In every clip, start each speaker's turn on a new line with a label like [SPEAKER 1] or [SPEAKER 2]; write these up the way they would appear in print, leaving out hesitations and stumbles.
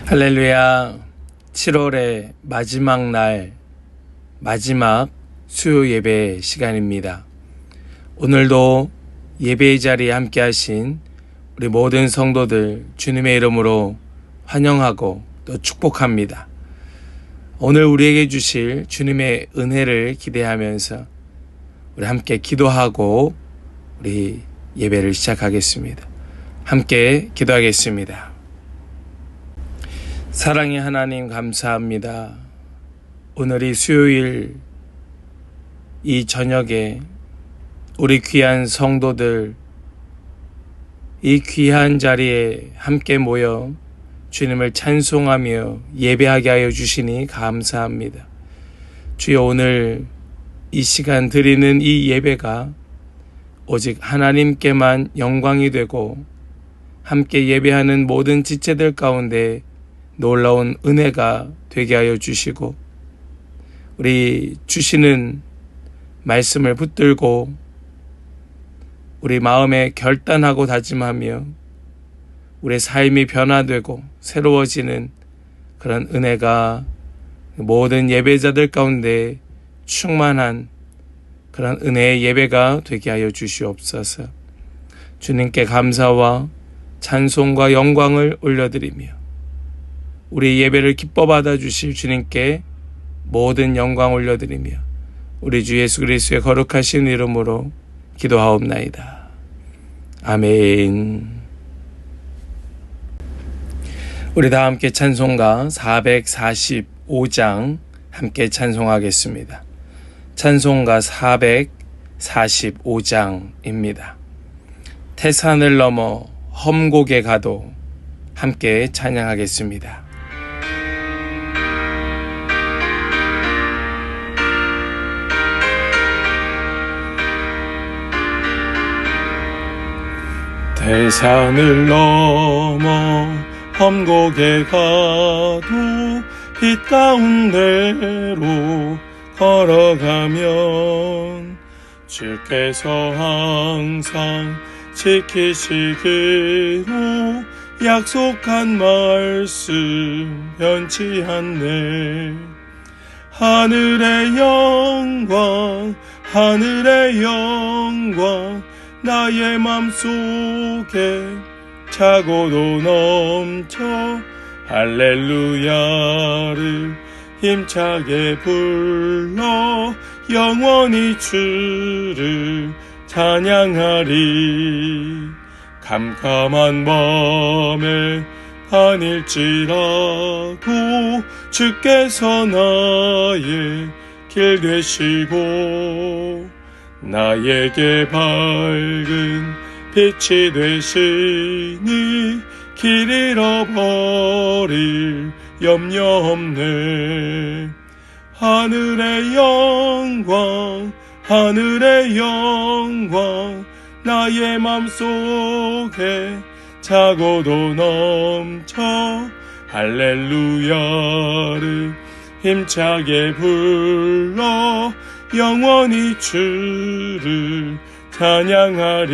[SPEAKER 1] 할렐루야. 7월의 마지막 날, 마지막 수요 예배 시간입니다. 오늘도 예배의 자리에 함께 하신 우리 모든 성도들 주님의 이름으로 환영하고 또 축복합니다. 오늘 우리에게 주실 주님의 은혜를 기대하면서 우리 함께 기도하고 우리 예배를 시작하겠습니다. 함께 기도하겠습니다. 사랑의 하나님 감사합니다. 오늘이 수요일 이 저녁에 우리 귀한 성도들 이 귀한 자리에 함께 모여 주님을 찬송하며 예배하게 하여 주시니 감사합니다. 주여, 오늘 이 시간 드리는 이 예배가 오직 하나님께만 영광이 되고 함께 예배하는 모든 지체들 가운데 놀라운 은혜가 되게 하여 주시고 우리 주시는 말씀을 붙들고 우리 마음에 결단하고 다짐하며 우리의 삶이 변화되고 새로워지는 그런 은혜가 모든 예배자들 가운데 충만한 그런 은혜의 예배가 되게 하여 주시옵소서. 주님께 감사와 찬송과 영광을 올려드리며 우리 예배를 기뻐 받아주실 주님께 모든 영광 올려드리며 우리 주 예수 그리스도의 거룩하신 이름으로 기도하옵나이다. 아멘. 우리 다 함께 찬송가 445장 함께 찬송하겠습니다. 찬송가 445장입니다. 태산을 넘어 험곡에 가도 함께 찬양하겠습니다.
[SPEAKER 2] 태산을 넘어 험곡에 가도 빛 가운데로 걸어가면 주께서 항상 지키시기로 약속한 말씀 변치 않네. 하늘의 영광 하늘의 영광 나의 맘속에 차고도 넘쳐 할렐루야를 힘차게 불러 영원히 주를 찬양하리. 캄캄한 밤에 다닐지라도 주께서 나의 길 되시고 나에게 밝은 빛이 되시니 길 잃어버릴 염려 없네. 하늘의 영광 하늘의 영광 나의 맘속에 차고도 넘쳐 할렐루야를 힘차게 불러 영원히 주를 찬양하리.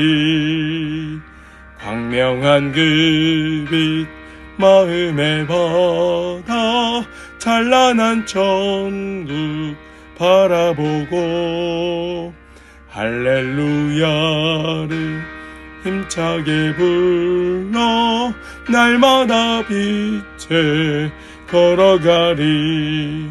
[SPEAKER 2] 광명한 그 빛 마음에 받아 찬란한 천국 바라보고 할렐루야를 힘차게 불러 날마다 빛에 걸어가리.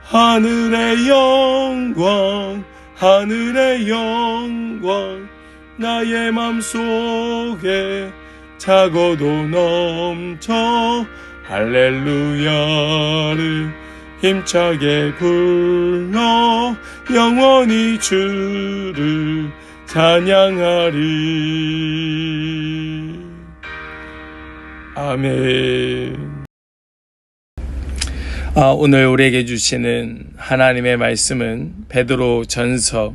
[SPEAKER 2] 하늘의 영광 하늘의 영광 나의 맘속에 차고도 넘쳐 할렐루야를 힘차게 불러 영원히 주를 찬양하리. 아멘.
[SPEAKER 1] 오늘 우리에게 주시는 하나님의 말씀은 베드로 전서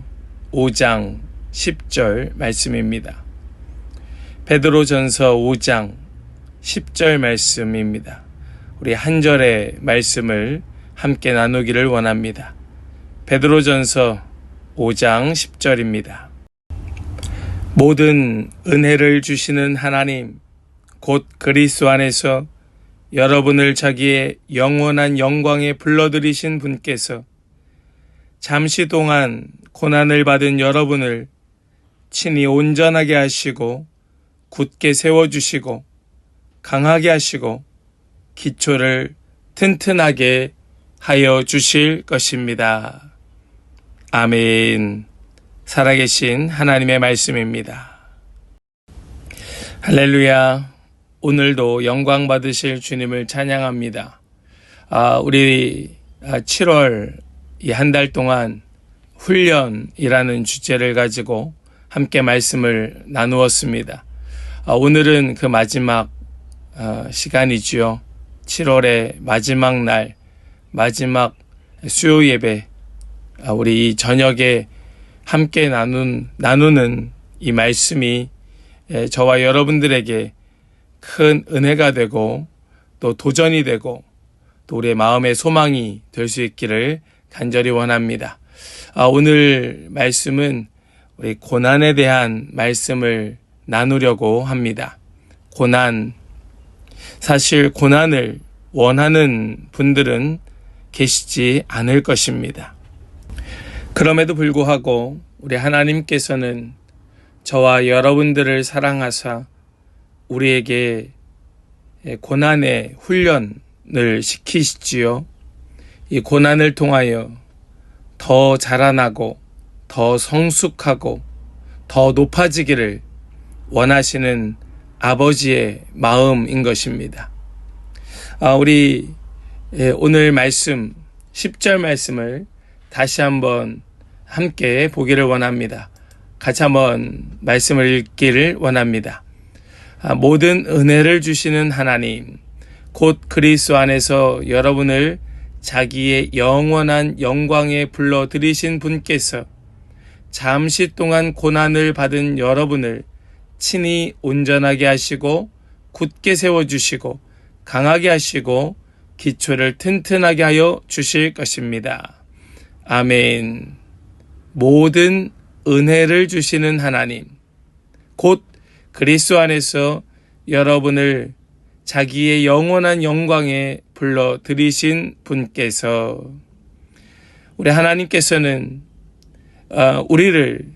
[SPEAKER 1] 5장 10절 말씀입니다. 베드로 전서 5장 10절 말씀입니다. 우리 한 절의 말씀을 함께 나누기를 원합니다. 베드로 전서 5장 10절입니다. 모든 은혜를 주시는 하나님 곧 그리스도 안에서 여러분을 자기의 영원한 영광에 불러들이신 분께서 잠시 동안 고난을 받은 여러분을 친히 온전하게 하시고 굳게 세워주시고 강하게 하시고 기초를 튼튼하게 하여 주실 것입니다. 아멘. 살아계신 하나님의 말씀입니다. 할렐루야. 오늘도 영광 받으실 주님을 찬양합니다. 우리 7월 이 한 달 동안 훈련이라는 주제를 가지고 함께 말씀을 나누었습니다. 오늘은 그 마지막 시간이지요. 7월의 마지막 날, 마지막 수요 예배, 우리 이 저녁에 함께 나누는 이 말씀이 저와 여러분들에게 큰 은혜가 되고 또 도전이 되고 또 우리의 마음의 소망이 될 수 있기를 간절히 원합니다. 오늘 말씀은 우리 고난에 대한 말씀을 나누려고 합니다. 고난. 사실 고난을 원하는 분들은 계시지 않을 것입니다. 그럼에도 불구하고 우리 하나님께서는 저와 여러분들을 사랑하사 우리에게 고난의 훈련을 시키시지요. 이 고난을 통하여 더 자라나고 더 성숙하고 더 높아지기를 원하시는 아버지의 마음인 것입니다. 우리 오늘 말씀 10절 말씀을 다시 한번 함께 보기를 원합니다. 같이 한번 말씀을 읽기를 원합니다. 모든 은혜를 주시는 하나님, 곧 그리스도 안에서 여러분을 자기의 영원한 영광에 불러들이신 분께서 잠시 동안 고난을 받은 여러분을 친히 온전하게 하시고 굳게 세워주시고 강하게 하시고 기초를 튼튼하게 하여 주실 것입니다. 아멘. 모든 은혜를 주시는 하나님, 곧 그리스도 안에서 여러분을 자기의 영원한 영광에 불러들이신 분께서, 우리 하나님께서는 우리를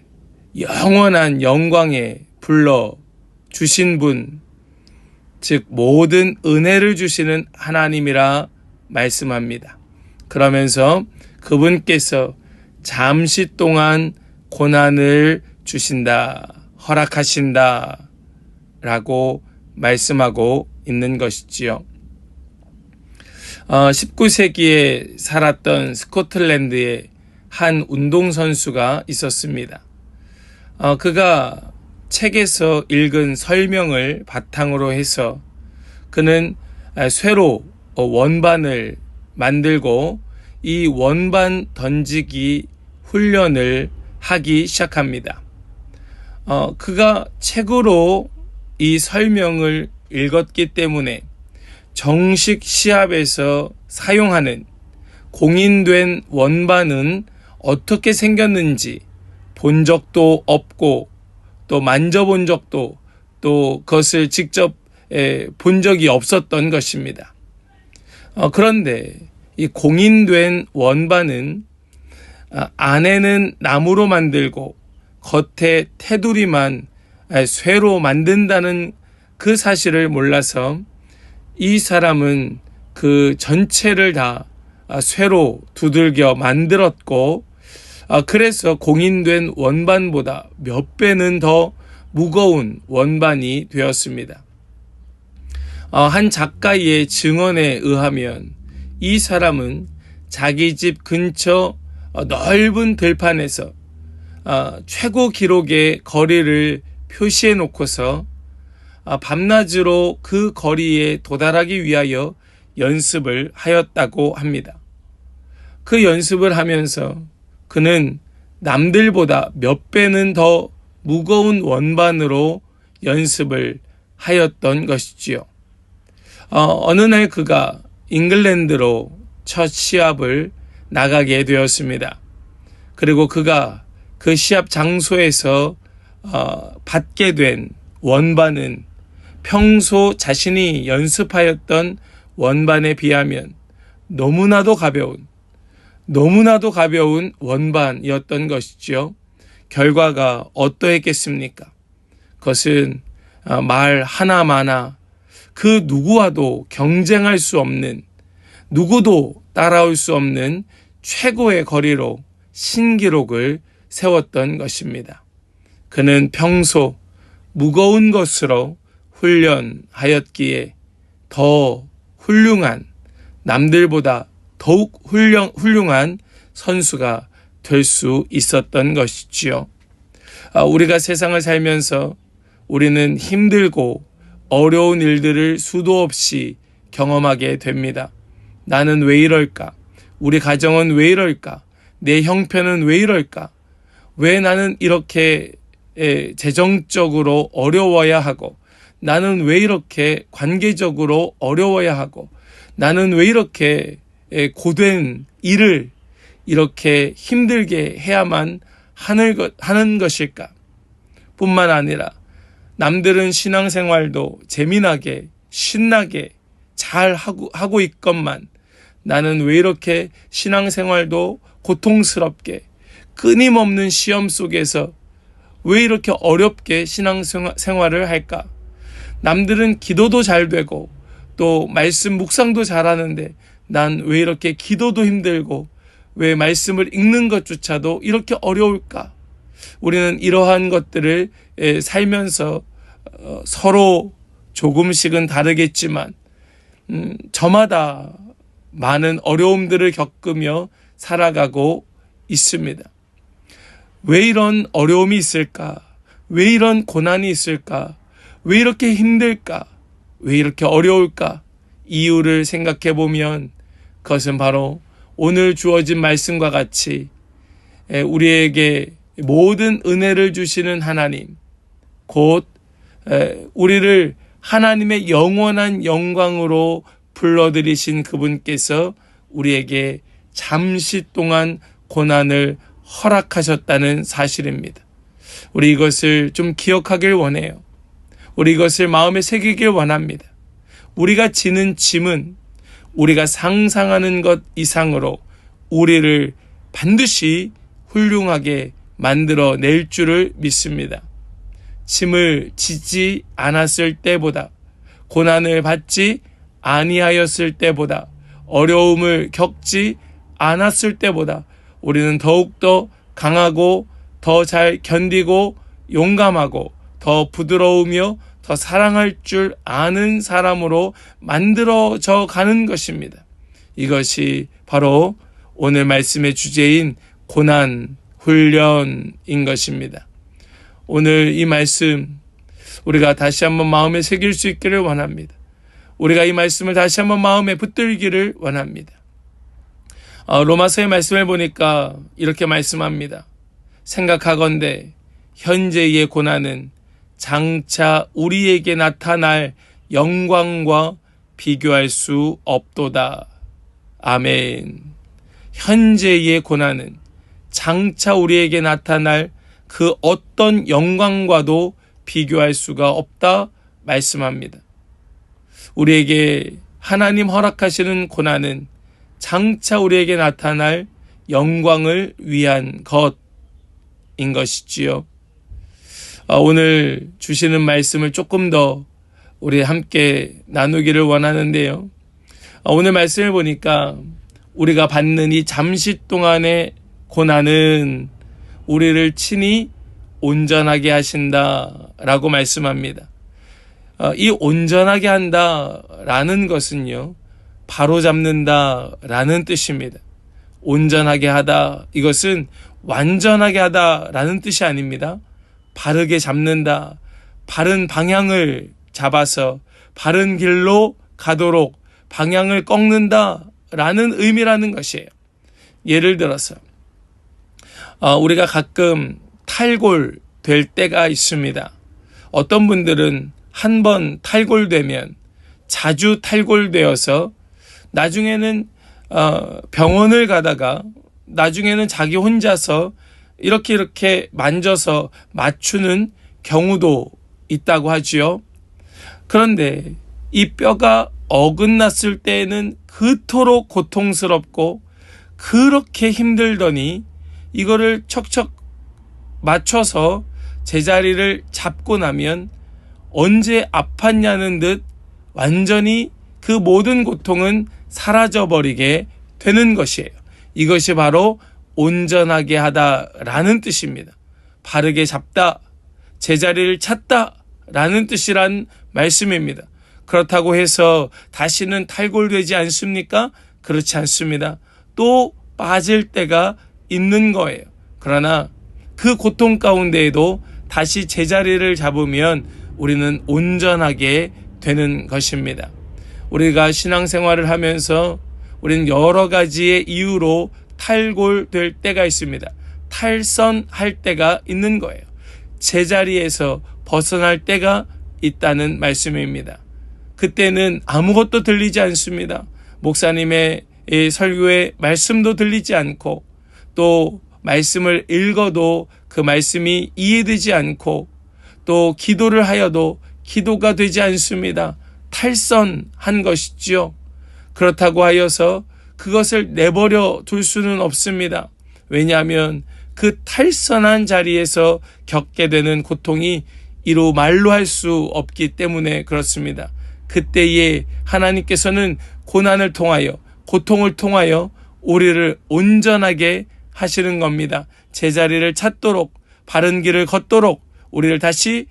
[SPEAKER 1] 영원한 영광에 불러주신 분, 즉 모든 은혜를 주시는 하나님이라 말씀합니다. 그러면서 그분께서 잠시 동안 고난을 주신다, 허락하신다 라고 말씀하고 있는 것이지요. 19세기에 살았던 스코틀랜드의 한 운동선수가 있었습니다. 그가 책에서 읽은 설명을 바탕으로 해서 그는 쇠로 원반을 만들고 이 원반 던지기 훈련을 하기 시작합니다. 그가 책으로 이 설명을 읽었기 때문에 정식 시합에서 사용하는 공인된 원반은 어떻게 생겼는지 본 적도 없고 또 만져본 적도 또 그것을 직접 본 적이 없었던 것입니다. 그런데 이 공인된 원반은 안에는 나무로 만들고 겉에 테두리만 쇠로 만든다는 그 사실을 몰라서 이 사람은 그 전체를 다 쇠로 두들겨 만들었고, 그래서 공인된 원반보다 몇 배는 더 무거운 원반이 되었습니다. 한 작가의 증언에 의하면 이 사람은 자기 집 근처 넓은 들판에서 최고 기록의 거리를 표시해 놓고서 밤낮으로 그 거리에 도달하기 위하여 연습을 하였다고 합니다. 그 연습을 하면서 그는 남들보다 몇 배는 더 무거운 원반으로 연습을 하였던 것이지요. 어느 날 그가 잉글랜드로 첫 시합을 나가게 되었습니다. 그리고 그가 그 시합 장소에서 받게 된 원반은 평소 자신이 연습하였던 원반에 비하면 너무나도 가벼운 원반이었던 것이지요. 결과가 어떠했겠습니까? 그것은 말 하나마나 그 누구와도 경쟁할 수 없는, 누구도 따라올 수 없는 최고의 거리로 신기록을 세웠던 것입니다. 그는 평소 무거운 것으로 훈련하였기에 더 훌륭한, 남들보다 더욱 훌륭한 선수가 될 수 있었던 것이지요. 우리가 세상을 살면서 우리는 힘들고 어려운 일들을 수도 없이 경험하게 됩니다. 나는 왜 이럴까? 우리 가정은 왜 이럴까? 내 형편은 왜 이럴까? 왜 나는 이렇게 재정적으로 어려워야 하고, 나는 왜 이렇게 관계적으로 어려워야 하고, 나는 왜 이렇게 고된 일을 이렇게 힘들게 해야만 하는 것일까? 뿐만 아니라 남들은 신앙생활도 재미나게 신나게 잘 하고 있건만 나는 왜 이렇게 신앙생활도 고통스럽게 끊임없는 시험 속에서 왜 이렇게 어렵게 신앙생활을 할까? 남들은 기도도 잘 되고 또 말씀 묵상도 잘하는데 난 왜 이렇게 기도도 힘들고 왜 말씀을 읽는 것조차도 이렇게 어려울까? 우리는 이러한 것들을 살면서 서로 조금씩은 다르겠지만 저마다 많은 어려움들을 겪으며 살아가고 있습니다. 왜 이런 어려움이 있을까? 왜 이런 고난이 있을까? 왜 이렇게 힘들까? 왜 이렇게 어려울까? 이유를 생각해 보면 그것은 바로 오늘 주어진 말씀과 같이 우리에게 모든 은혜를 주시는 하나님, 곧 우리를 하나님의 영원한 영광으로 불러들이신 그분께서 우리에게 잠시 동안 고난을 허락하셨다는 사실입니다. 우리 이것을 좀 기억하길 원해요. 우리 이것을 마음에 새기길 원합니다. 우리가 지는 짐은 우리가 상상하는 것 이상으로 우리를 반드시 훌륭하게 만들어낼 줄을 믿습니다. 짐을 지지 않았을 때보다, 고난을 받지 아니하였을 때보다, 어려움을 겪지 않았을 때보다 우리는 더욱더 강하고 더 잘 견디고 용감하고 더 부드러우며 더 사랑할 줄 아는 사람으로 만들어져 가는 것입니다. 이것이 바로 오늘 말씀의 주제인 고난 훈련인 것입니다. 오늘 이 말씀 우리가 다시 한번 마음에 새길 수 있기를 원합니다. 우리가 이 말씀을 다시 한번 마음에 붙들기를 원합니다. 로마서의 말씀을 보니까 이렇게 말씀합니다. 생각하건대 현재의 고난은 장차 우리에게 나타날 영광과 비교할 수 없도다. 아멘. 현재의 고난은 장차 우리에게 나타날 그 어떤 영광과도 비교할 수가 없다 말씀합니다. 우리에게 하나님 허락하시는 고난은 장차 우리에게 나타날 영광을 위한 것인 것이지요. 오늘 주시는 말씀을 조금 더 우리 함께 나누기를 원하는데요. 오늘 말씀을 보니까 우리가 받는 이 잠시 동안의 고난은 우리를 친히 온전하게 하신다라고 말씀합니다. 이 온전하게 한다라는 것은요, 바로잡는다라는 뜻입니다. 온전하게 하다, 이것은 완전하게 하다라는 뜻이 아닙니다. 바르게 잡는다, 바른 방향을 잡아서 바른 길로 가도록 방향을 꺾는다라는 의미라는 것이에요. 예를 들어서 우리가 가끔 탈골될 때가 있습니다. 어떤 분들은 한 번 탈골되면 자주 탈골되어서 나중에는 병원을 가다가 나중에는 자기 혼자서 이렇게 만져서 맞추는 경우도 있다고 하지요. 그런데 이 뼈가 어긋났을 때에는 그토록 고통스럽고 그렇게 힘들더니 이거를 척척 맞춰서 제자리를 잡고 나면 언제 아팠냐는 듯 완전히 그 모든 고통은 사라져버리게 되는 것이에요. 이것이 바로 온전하게 하다라는 뜻입니다. 바르게 잡다, 제자리를 찾다라는 뜻이란 말씀입니다. 그렇다고 해서 다시는 탈골되지 않습니까? 그렇지 않습니다. 또 빠질 때가 있는 거예요. 그러나 그 고통 가운데에도 다시 제자리를 잡으면 우리는 온전하게 되는 것입니다. 우리가 신앙생활을 하면서 우리는 여러 가지의 이유로 탈골될 때가 있습니다. 탈선할 때가 있는 거예요. 제자리에서 벗어날 때가 있다는 말씀입니다. 그때는 아무것도 들리지 않습니다. 목사님의 설교의 말씀도 들리지 않고 또 말씀을 읽어도 그 말씀이 이해되지 않고 또 기도를 하여도 기도가 되지 않습니다. 탈선한 것이지요. 그렇다고 하여서 그것을 내버려 둘 수는 없습니다. 왜냐하면 그 탈선한 자리에서 겪게 되는 고통이 이루 말로 할 수 없기 때문에 그렇습니다. 그때에 하나님께서는 고난을 통하여 고통을 통하여 우리를 온전하게 하시는 겁니다. 제자리를 찾도록 바른 길을 걷도록 우리를 다시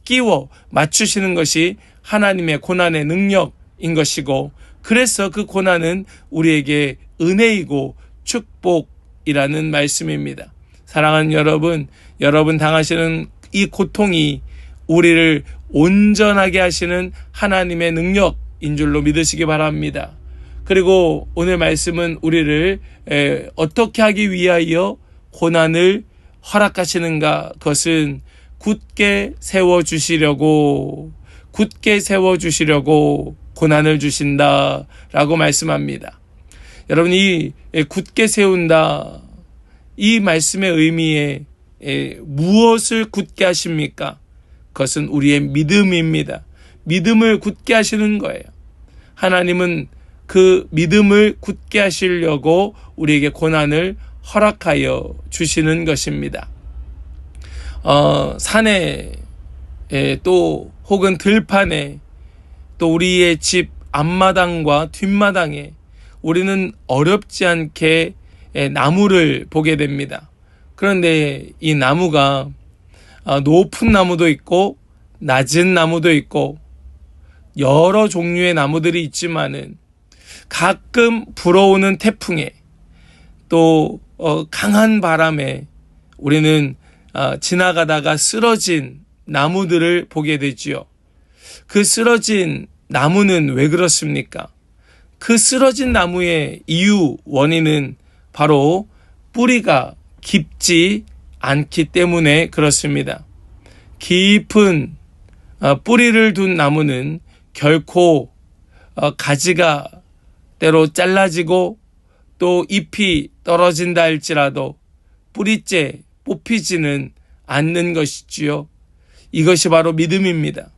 [SPEAKER 1] 끼워 맞추시는 것이 하나님의 고난의 능력인 것이고, 그래서 그 고난은 우리에게 은혜이고 축복이라는 말씀입니다. 사랑하는 여러분, 여러분 당하시는 이 고통이 우리를 온전하게 하시는 하나님의 능력인 줄로 믿으시기 바랍니다. 그리고 오늘 말씀은 우리를 어떻게 하기 위하여 고난을 허락하시는가? 그것은 굳게 세워주시려고 고난을 주신다라고 말씀합니다. 여러분, 이 굳게 세운다, 이 말씀의 의미에 무엇을 굳게 하십니까? 그것은 우리의 믿음입니다. 믿음을 굳게 하시는 거예요. 하나님은 그 믿음을 굳게 하시려고 우리에게 고난을 허락하여 주시는 것입니다. 산에 또 혹은 들판에 또 우리의 집 앞마당과 뒷마당에 우리는 어렵지 않게 나무를 보게 됩니다. 그런데 이 나무가 높은 나무도 있고 낮은 나무도 있고 여러 종류의 나무들이 있지만은 가끔 불어오는 태풍에 또 강한 바람에 우리는 지나가다가 쓰러진 나무들을 보게 되지요. 그 쓰러진 나무는 왜 그렇습니까? 그 쓰러진 나무의 원인은 바로 뿌리가 깊지 않기 때문에 그렇습니다. 깊은 뿌리를 둔 나무는 결코 가지가 때로 잘라지고 또 잎이 떨어진다 할지라도 뿌리째 뽑히지는 않는 것이지요. 이것이 바로 믿음입니다.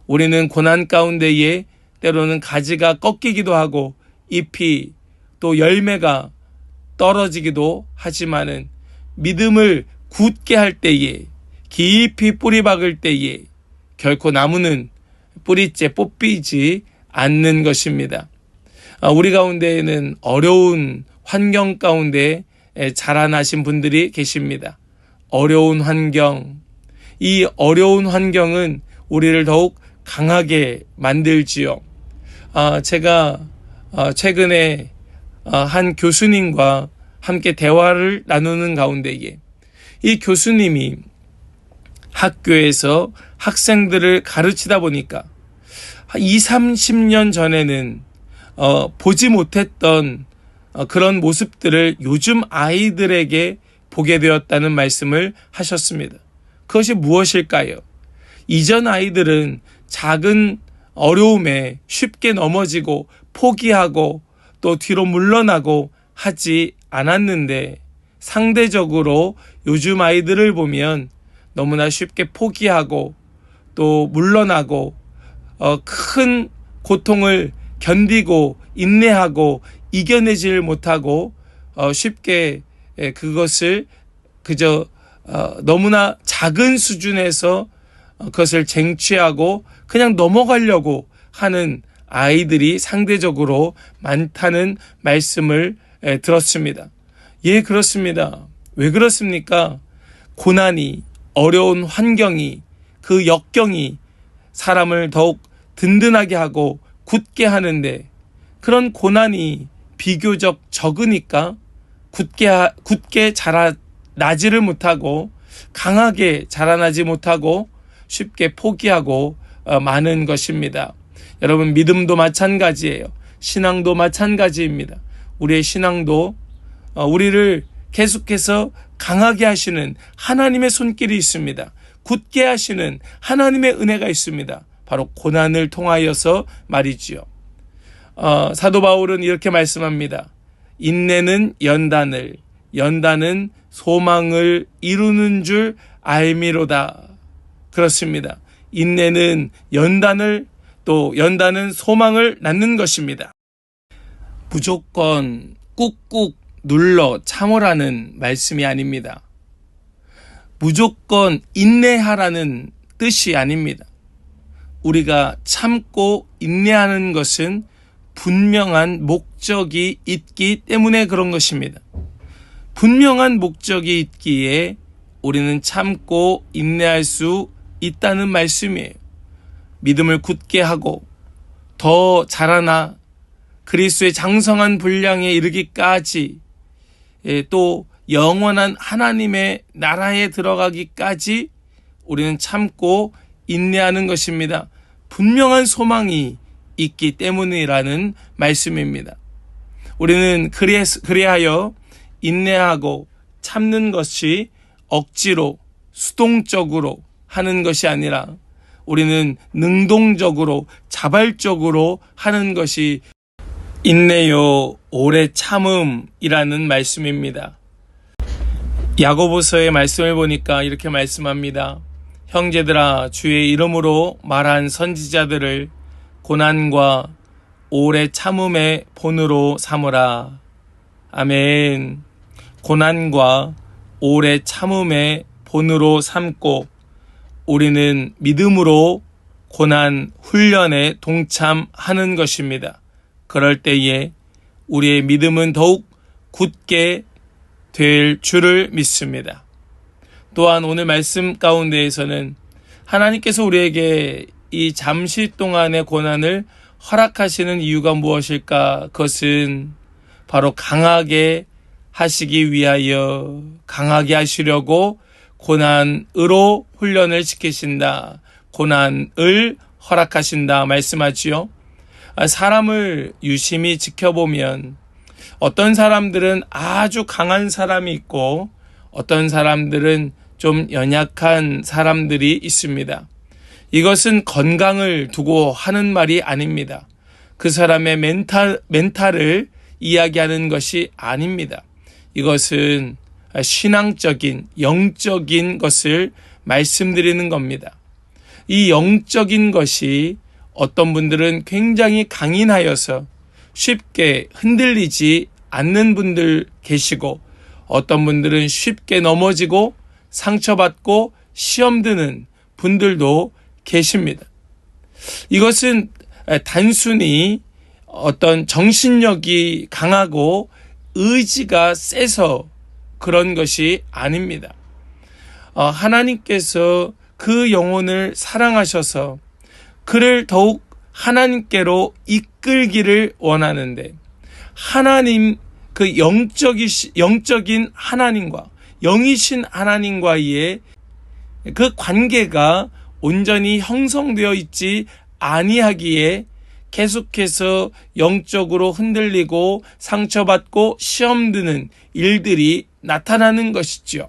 [SPEAKER 1] 우리는 고난 가운데에 때로는 가지가 꺾이기도 하고 잎이 또 열매가 떨어지기도 하지만은 믿음을 굳게 할 때에, 깊이 뿌리 박을 때에 결코 나무는 뿌리째 뽑히지 않는 것입니다. 우리 가운데에는 어려운 환경 가운데 자라나신 분들이 계십니다. 어려운 환경, 이 어려운 환경은 우리를 더욱 강하게 만들지요. 제가 최근에 한 교수님과 함께 대화를 나누는 가운데에 이 교수님이 학교에서 학생들을 가르치다 보니까 20-30년 전에는 보지 못했던 그런 모습들을 요즘 아이들에게 보게 되었다는 말씀을 하셨습니다. 그것이 무엇일까요? 이전 아이들은 작은 어려움에 쉽게 넘어지고 포기하고 또 뒤로 물러나고 하지 않았는데, 상대적으로 요즘 아이들을 보면 너무나 쉽게 포기하고 또 물러나고 큰 고통을 견디고 인내하고 이겨내질 못하고 쉽게 그것을 그저 너무나 작은 수준에서 그것을 쟁취하고 그냥 넘어가려고 하는 아이들이 상대적으로 많다는 말씀을 들었습니다. 예, 그렇습니다. 왜 그렇습니까? 고난이, 어려운 환경이, 그 역경이 사람을 더욱 든든하게 하고 굳게 하는데, 그런 고난이 비교적 적으니까 굳게 자라나지를 못하고 강하게 자라나지 못하고 쉽게 포기하고 마는 것입니다. 여러분, 믿음도 마찬가지예요. 신앙도 마찬가지입니다. 우리의 신앙도 우리를 계속해서 강하게 하시는 하나님의 손길이 있습니다. 굳게 하시는 하나님의 은혜가 있습니다. 바로 고난을 통하여서 말이지요. 사도 바울은 이렇게 말씀합니다. 인내는 연단을, 연단은 소망을 이루는 줄 알미로다. 그렇습니다. 인내는 연단을, 또 연단은 소망을 낳는 것입니다. 무조건 꾹꾹 눌러 참으라는 말씀이 아닙니다. 무조건 인내하라는 뜻이 아닙니다. 우리가 참고 인내하는 것은 분명한 목적이 있기 때문에 그런 것입니다. 분명한 목적이 있기에 우리는 참고 인내할 수 있다는 말씀이에요. 믿음을 굳게 하고 더 자라나 그리스도의 장성한 분량에 이르기까지, 또 영원한 하나님의 나라에 들어가기까지 우리는 참고 인내하는 것입니다. 분명한 소망이 있기 때문이라는 말씀입니다. 우리는 그리하여 인내하고 참는 것이 억지로 수동적으로 하는 것이 아니라 우리는 능동적으로 자발적으로 하는 것이 인내요 오래 참음이라는 말씀입니다. 야고보서의 말씀을 보니까 이렇게 말씀합니다. 형제들아, 주의 이름으로 말한 선지자들을 고난과 오래 참음의 본으로 삼으라. 아멘. 고난과 오래 참음의 본으로 삼고 우리는 믿음으로 고난 훈련에 동참하는 것입니다. 그럴 때에 우리의 믿음은 더욱 굳게 될 줄을 믿습니다. 또한 오늘 말씀 가운데에서는 하나님께서 우리에게 이 잠시 동안의 고난을 허락하시는 이유가 무엇일까? 그것은 바로 강하게 하시기 위하여, 강하게 하시려고 고난으로 훈련을 시키신다. 고난을 허락하신다 말씀하지요. 사람을 유심히 지켜보면 어떤 사람들은 아주 강한 사람이 있고 어떤 사람들은 좀 연약한 사람들이 있습니다. 이것은 건강을 두고 하는 말이 아닙니다. 그 사람의 멘탈을 이야기하는 것이 아닙니다. 이것은 신앙적인, 영적인 것을 말씀드리는 겁니다. 이 영적인 것이 어떤 분들은 굉장히 강인하여서 쉽게 흔들리지 않는 분들 계시고 어떤 분들은 쉽게 넘어지고 상처받고 시험 드는 분들도 계십니다. 이것은 단순히 어떤 정신력이 강하고 의지가 세서 그런 것이 아닙니다. 하나님께서 그 영혼을 사랑하셔서 그를 더욱 하나님께로 이끌기를 원하는데 하나님, 그 영적인 하나님과 영이신 하나님과의 그 관계가 온전히 형성되어 있지 아니하기에 계속해서 영적으로 흔들리고 상처받고 시험 드는 일들이 나타나는 것이지요.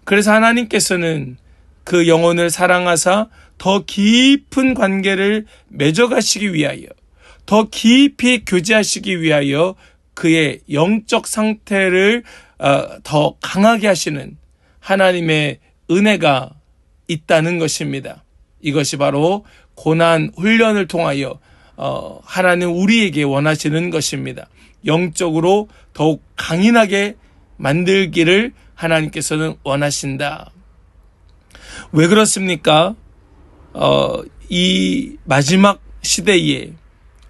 [SPEAKER 1] 그래서 하나님께서는 그 영혼을 사랑하사 더 깊은 관계를 맺어가시기 위하여, 더 깊이 교제하시기 위하여 그의 영적 상태를 더 강하게 하시는 하나님의 은혜가 있다는 것입니다. 이것이 바로 고난 훈련을 통하여 하나님 우리에게 원하시는 것입니다. 영적으로 더욱 강인하게 만들기를 하나님께서는 원하신다. 왜 그렇습니까? 이 마지막 시대에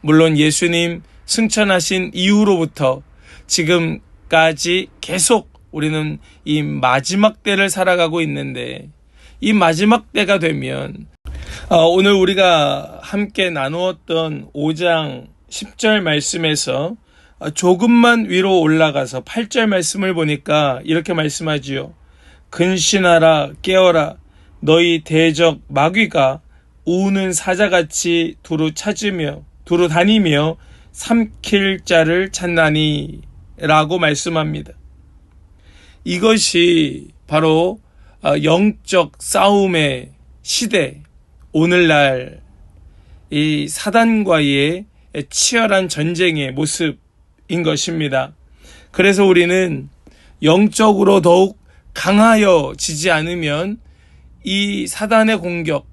[SPEAKER 1] 물론 예수님 승천하신 이후로부터 지금까지 계속 우리는 이 마지막 때를 살아가고 있는데, 이 마지막 때가 되면 오늘 우리가 함께 나누었던 5장 10절 말씀에서 조금만 위로 올라가서 8절 말씀을 보니까 이렇게 말씀하지요. 근신하라 깨어라 너희 대적 마귀가 우는 사자같이 두루 다니며 삼킬 자를 찾나니 라고 말씀합니다. 이것이 바로 영적 싸움의 시대, 오늘날 이 사단과의 치열한 전쟁의 모습인 것입니다. 그래서 우리는 영적으로 더욱 강하여지지 않으면 이 사단의 공격,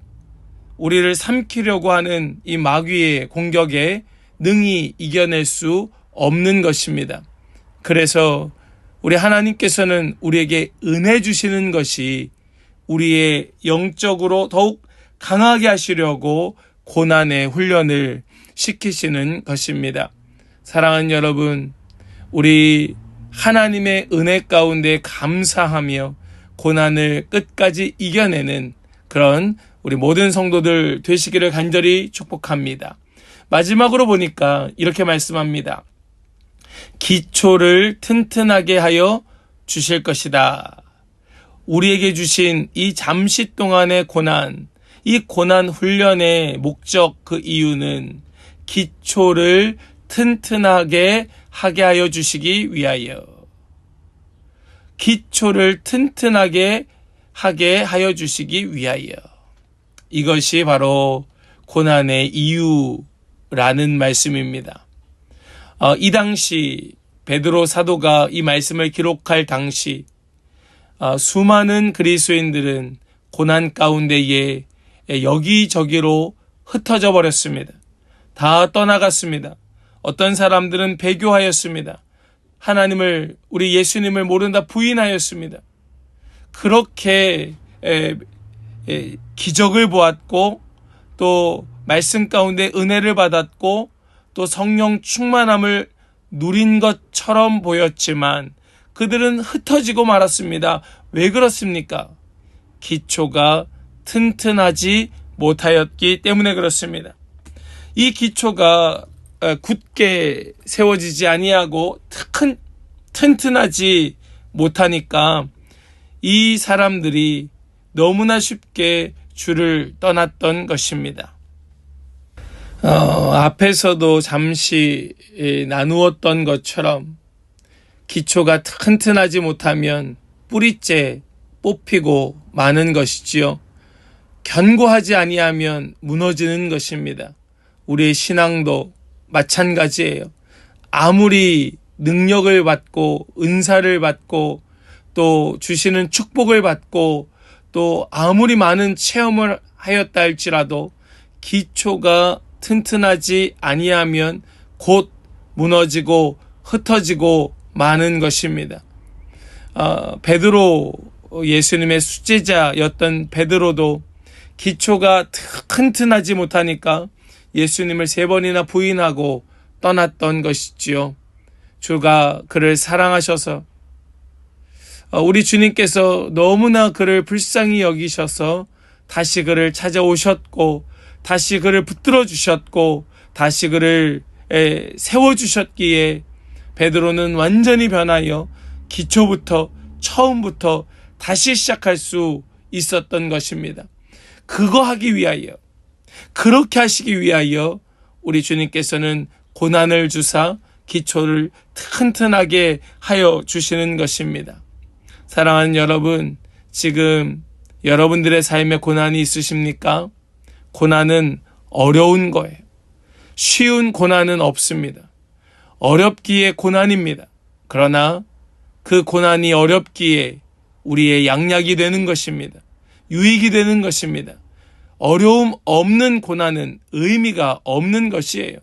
[SPEAKER 1] 우리를 삼키려고 하는 이 마귀의 공격에 능히 이겨낼 수 없는 것입니다. 그래서 우리 하나님께서는 우리에게 은혜 주시는 것이 우리의 영적으로 더욱 강하게 하시려고 고난의 훈련을 시키시는 것입니다. 사랑하는 여러분, 우리 하나님의 은혜 가운데 감사하며 고난을 끝까지 이겨내는 그런 우리 모든 성도들 되시기를 간절히 축복합니다. 마지막으로 보니까 이렇게 말씀합니다. 기초를 튼튼하게 하여 주실 것이다. 우리에게 주신 이 잠시 동안의 고난, 이 고난 훈련의 목적, 그 이유는 기초를 튼튼하게 하게 하여 주시기 위하여, 기초를 튼튼하게 하게 하여 주시기 위하여, 이것이 바로 고난의 이유라는 말씀입니다. 이 당시 베드로 사도가 이 말씀을 기록할 당시 수많은 그리스도인들은 고난 가운데에 여기저기로 흩어져 버렸습니다. 다 떠나갔습니다. 어떤 사람들은 배교하였습니다. 하나님을, 우리 예수님을 모른다 부인하였습니다. 그렇게 기적을 보았고 또 말씀 가운데 은혜를 받았고 또 성령 충만함을 누린 것처럼 보였지만 그들은 흩어지고 말았습니다. 왜 그렇습니까? 기초가 튼튼하지 못하였기 때문에 그렇습니다. 이 기초가 굳게 세워지지 아니하고 튼튼하지 못하니까 이 사람들이 너무나 쉽게 주를 떠났던 것입니다. 앞에서도 잠시 나누었던 것처럼 기초가 튼튼하지 못하면 뿌리째 뽑히고 마는 것이지요. 견고하지 아니하면 무너지는 것입니다. 우리의 신앙도 마찬가지예요. 아무리 능력을 받고 은사를 받고 또 주시는 축복을 받고 또 아무리 많은 체험을 하였다 할지라도 기초가 튼튼하지 아니하면 곧 무너지고 흩어지고 마는 것입니다. 베드로, 예수님의 수제자였던 베드로도 기초가 튼튼하지 못하니까 예수님을 3번이나 부인하고 떠났던 것이지요. 주가 그를 사랑하셔서 우리 주님께서 너무나 그를 불쌍히 여기셔서 다시 그를 찾아오셨고 다시 그를 붙들어 주셨고 다시 그를 세워주셨기에 베드로는 완전히 변하여 기초부터 처음부터 다시 시작할 수 있었던 것입니다. 그거 하기 위하여, 그렇게 하시기 위하여 우리 주님께서는 고난을 주사 기초를 튼튼하게 하여 주시는 것입니다. 사랑하는 여러분, 지금 여러분들의 삶에 고난이 있으십니까? 고난은 어려운 거예요. 쉬운 고난은 없습니다. 어렵기에 고난입니다. 그러나 그 고난이 어렵기에 우리의 양약이 되는 것입니다. 유익이 되는 것입니다. 어려움 없는 고난은 의미가 없는 것이에요.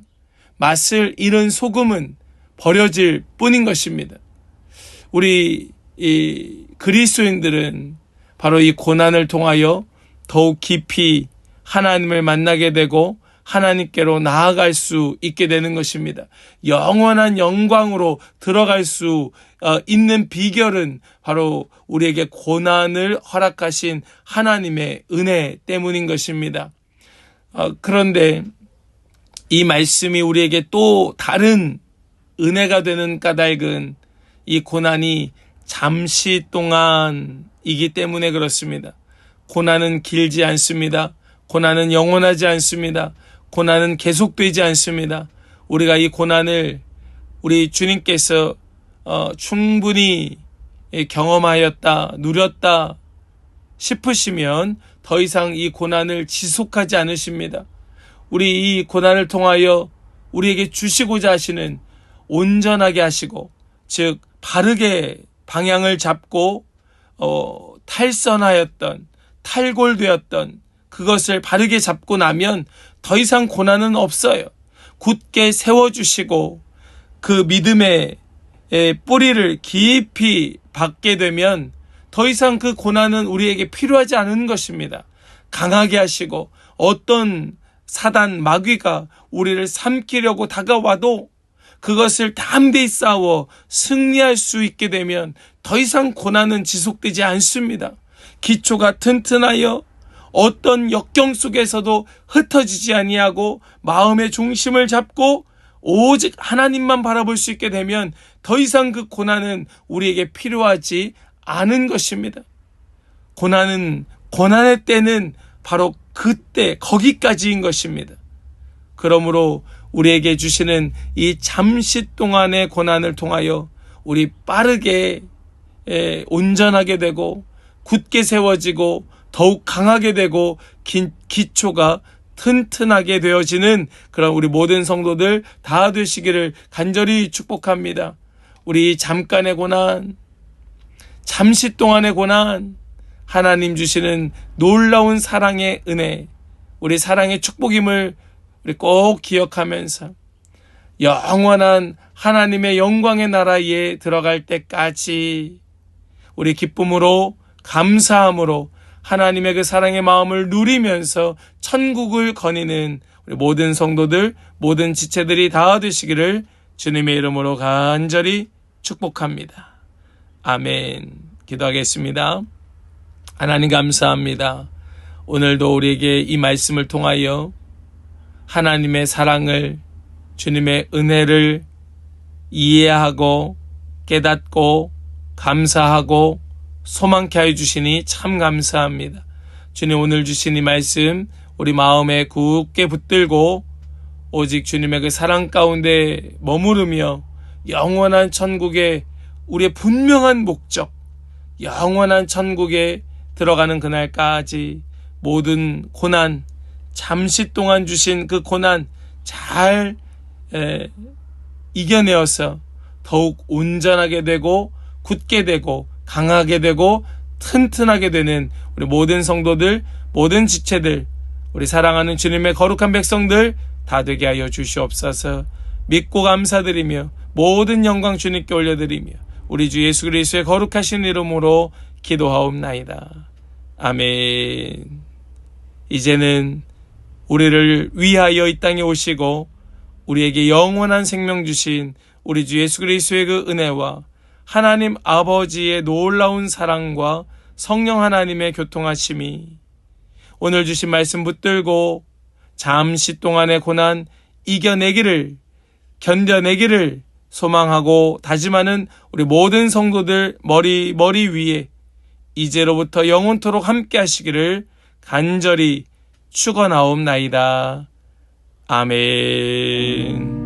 [SPEAKER 1] 맛을 잃은 소금은 버려질 뿐인 것입니다. 우리 이 그리스도인들은 바로 이 고난을 통하여 더욱 깊이 하나님을 만나게 되고 하나님께로 나아갈 수 있게 되는 것입니다. 영원한 영광으로 들어갈 수 있는 비결은 바로 우리에게 고난을 허락하신 하나님의 은혜 때문인 것입니다. 그런데 이 말씀이 우리에게 또 다른 은혜가 되는 까닭은 이 고난이 잠시 동안이기 때문에 그렇습니다. 고난은 길지 않습니다. 고난은 영원하지 않습니다. 고난은 계속되지 않습니다. 우리가 이 고난을 우리 주님께서 충분히 경험하였다, 누렸다 싶으시면 더 이상 이 고난을 지속하지 않으십니다. 우리 이 고난을 통하여 우리에게 주시고자 하시는 온전하게 하시고, 즉 바르게 방향을 잡고 탈선하였던, 탈골되었던 그것을 바르게 잡고 나면 더 이상 고난은 없어요. 굳게 세워주시고 그 믿음의 뿌리를 깊이 박게 되면 더 이상 그 고난은 우리에게 필요하지 않은 것입니다. 강하게 하시고 어떤 사단 마귀가 우리를 삼키려고 다가와도 그것을 담대히 싸워 승리할 수 있게 되면 더 이상 고난은 지속되지 않습니다. 기초가 튼튼하여 어떤 역경 속에서도 흩어지지 아니하고 마음의 중심을 잡고 오직 하나님만 바라볼 수 있게 되면 더 이상 그 고난은 우리에게 필요하지 않은 것입니다. 고난의 때는 바로 그때 거기까지인 것입니다. 그러므로 우리에게 주시는 이 잠시 동안의 고난을 통하여 우리 빠르게 온전하게 되고 굳게 세워지고 더욱 강하게 되고 기초가 튼튼하게 되어지는 그런 우리 모든 성도들 다 되시기를 간절히 축복합니다. 우리 잠깐의 고난, 잠시 동안의 고난, 하나님 주시는 놀라운 사랑의 은혜, 우리 사랑의 축복임을 우리 꼭 기억하면서 영원한 하나님의 영광의 나라에 들어갈 때까지 우리 기쁨으로 감사함으로 하나님의 그 사랑의 마음을 누리면서 천국을 거니는 우리 모든 성도들, 모든 지체들이 다 되시기를 주님의 이름으로 간절히 축복합니다. 아멘. 기도하겠습니다. 하나님 감사합니다. 오늘도 우리에게 이 말씀을 통하여 하나님의 사랑을, 주님의 은혜를 이해하고 깨닫고 감사하고 소망케 하여 주시니 참 감사합니다. 주님, 오늘 주신 이 말씀 우리 마음에 굳게 붙들고 오직 주님의 그 사랑 가운데 머무르며 영원한 천국에 우리의 분명한 목적, 영원한 천국에 들어가는 그날까지 모든 고난, 잠시 동안 주신 그 고난 잘 이겨내어서 더욱 온전하게 되고 굳게 되고 강하게 되고 튼튼하게 되는 우리 모든 성도들, 모든 지체들, 우리 사랑하는 주님의 거룩한 백성들 다 되게 하여 주시옵소서. 믿고 감사드리며 모든 영광 주님께 올려드리며 우리 주 예수 그리스도의 거룩하신 이름으로 기도하옵나이다. 아멘. 이제는 우리를 위하여 이 땅에 오시고 우리에게 영원한 생명 주신 우리 주 예수 그리스도의 그 은혜와 하나님 아버지의 놀라운 사랑과 성령 하나님의 교통하심이 오늘 주신 말씀 붙들고 잠시 동안의 고난 이겨내기를, 견뎌내기를 소망하고 다짐하는 우리 모든 성도들 머리 위에 이제로부터 영원토록 함께 하시기를 간절히 축원하옵나이다. 아멘.